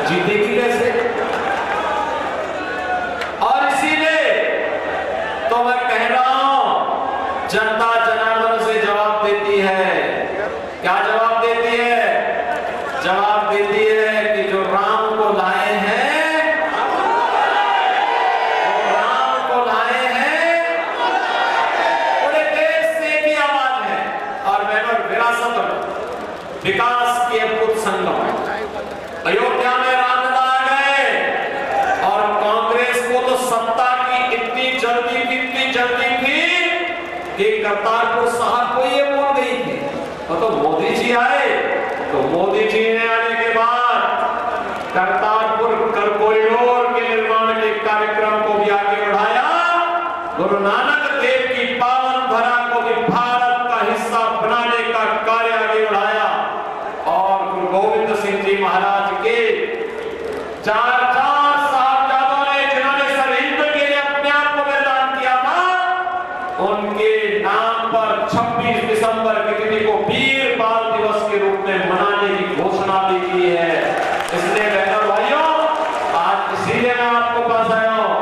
जीतेगी कैसे? और इसीलिए तो मैं कह रहा हूं, जनता जनार्दन से जवाब देती है। क्या जवाब देती है? जवाब देती है कि जो राम को लाए हैं, वो राम को लाए हैं, पूरे देश से एक ही आवाज है। और बहनों, विरासत विकास के अद्भुत संगम है। अयोध्या में रामलला आ गए और कांग्रेस को तो सत्ता की इतनी जल्दी थी कि करतारपुर साहब को ये बोल गई थी। तो मोदी जी आए, तो मोदी जी ने आने के बाद करतारपुर कॉरिडोर के निर्माण के कार्यक्रम को भी आगे बढ़ाया। गुरु नानक देव की पावन धरा को भी भारत का हिस्सा बनाने का कार्य आगे बढ़ाया। और गुरु गोविंद सिंह जी महाराज के चार साहबजादों ने, जिन्होंने सरहिंद के लिए अपने आप को बलिदान किया था, उनके नाम पर 26 दिसंबर की तिथि को वीर बाल दिवस के रूप में मनाने की घोषणा भी की है। इसलिए बहनों भाइयों, आज इसीलिए मैं आपको पास आया हूं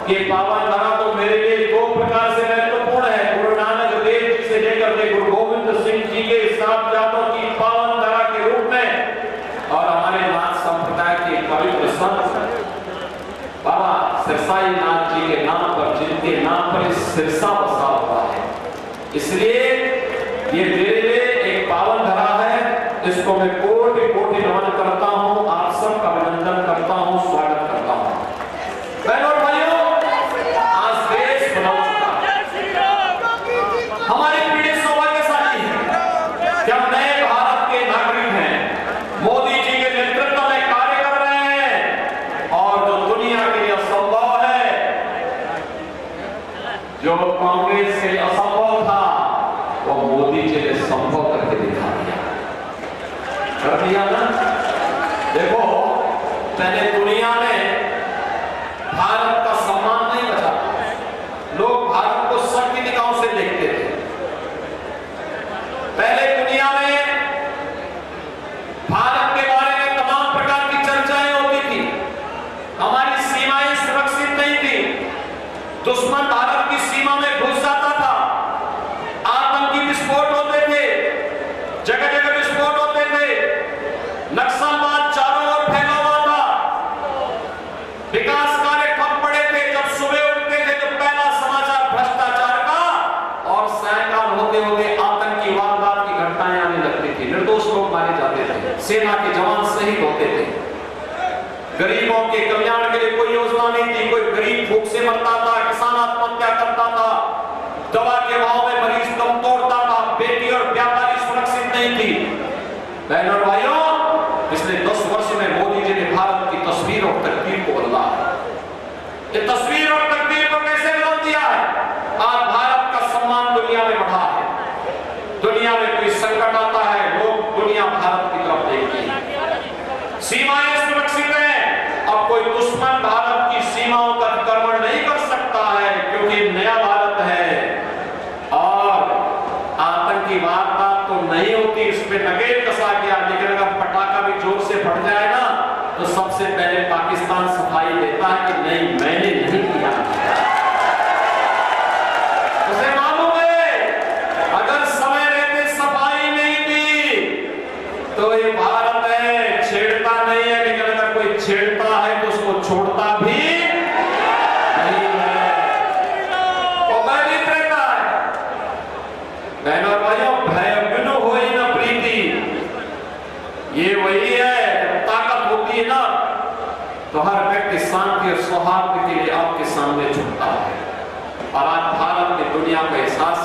कि पावन धरा तो मेरे लिए दो प्रकार से महत्वपूर्ण है। गुरु नानक देव जी से लेकर के गुरु गोविंद सिंह जी के साहबजादों की पावन धरा के रूप में, और हमारे नाथ संप्रदाय के पवित्र संत बाबा सिरसाई नाथ जी के नाम पर, जिनके नाम पर इस सिरसा बसा हुआ है, इसलिए ये मेरे लिए एक पावन धरा है। इसको मैं कोटि कोटि नमन करता हूं, आप सबका अभिनंदन करता हूं, स्वागत करता हूं। बहनों और भाइयों, आज देश बदल चुका है। हमारी पीढ़ी सौभाग्यशाली है कि हम नए भारत के नागरिक हैं, मोदी जी के नेतृत्व में कार्य कर रहे हैं, और जो दुनिया के लिए असंभव है, जो कांग्रेस से असंभव था, वो मोदी जी ने संभव करके दिखा दिया, कर दिया ना। देखो, पहले दुनिया में भारत का सम्मान नहीं बचा, लोग भारत को सर की निगाहों से देखते थे। पहले दुनिया में भारत के बारे में तमाम प्रकार की चर्चाएं होती थी, हमारी सीमाएं सुरक्षित नहीं थी, दुश्मन भारत की सीमा में घुस जाता था, आतंकी विस्फोट होते थे, जगह जगह विस्फोट होते थे, नक्सलवाद चारों ओर फैला हुआ था, विकास कार्य ठप पड़े थे। जब सुबह उठते थे तो पहला समाचार भ्रष्टाचार का, और सायंकाल होते होते आतंकी वारदात की घटनाएं आने लगती थी, निर्दोष लोग मारे जाते थे, सेना के जवान शहीद होते थे, गरीबों के कल्याण के लिए कोई योजना नहीं थी, कोई गरीब भूख से मरता था, किसान आत्महत्या करता था, दवा के भाव में मरीज दम तोड़ता था, बेटी और व्यापारी सुरक्षित नहीं थी। बहनों और भाइयों, पिछले 10 वर्ष में मोदी जी ने भारत की तस्वीर और तकदीर को बदला है। ये तस्वीर और तकदीर को कैसे बदल दिया है? आज भारत का सम्मान दुनिया में बढ़ा है। दुनिया में कोई संकट आता है, लोग दुनिया भारत की तरफ देखती है, सीमाएं सुरक्षित है, अब कोई दुश्मन भारत की सीमाओं का अतिक्रमण नहीं कर सकता है, क्योंकि नया भारत है। और आतंकी वारदात तो नहीं होती, इस पे नकेल कसा गया, लेकिन अगर पटाखा भी जोर से फट जाए ना, तो सबसे पहले पाकिस्तान सफाई देता है कि नहीं, मैंने नहीं किया। उसे मालूम है, अगर समय रहते सफाई नहीं दी तो ये भारत है, छेड़ता नहीं है, लेकिन अगर कोई छेड़ता है तो उसको छोड़ता भी नहीं है, वो भयभीत रहता है। बहनों और भाइयों, भय बिनु होई न प्रीति, ये वही है। ताकत होती है ना, तो हर व्यक्ति शांति और सौहार्द के लिए आपके सामने झुकता है। और आज भारत ने दुनिया को एहसास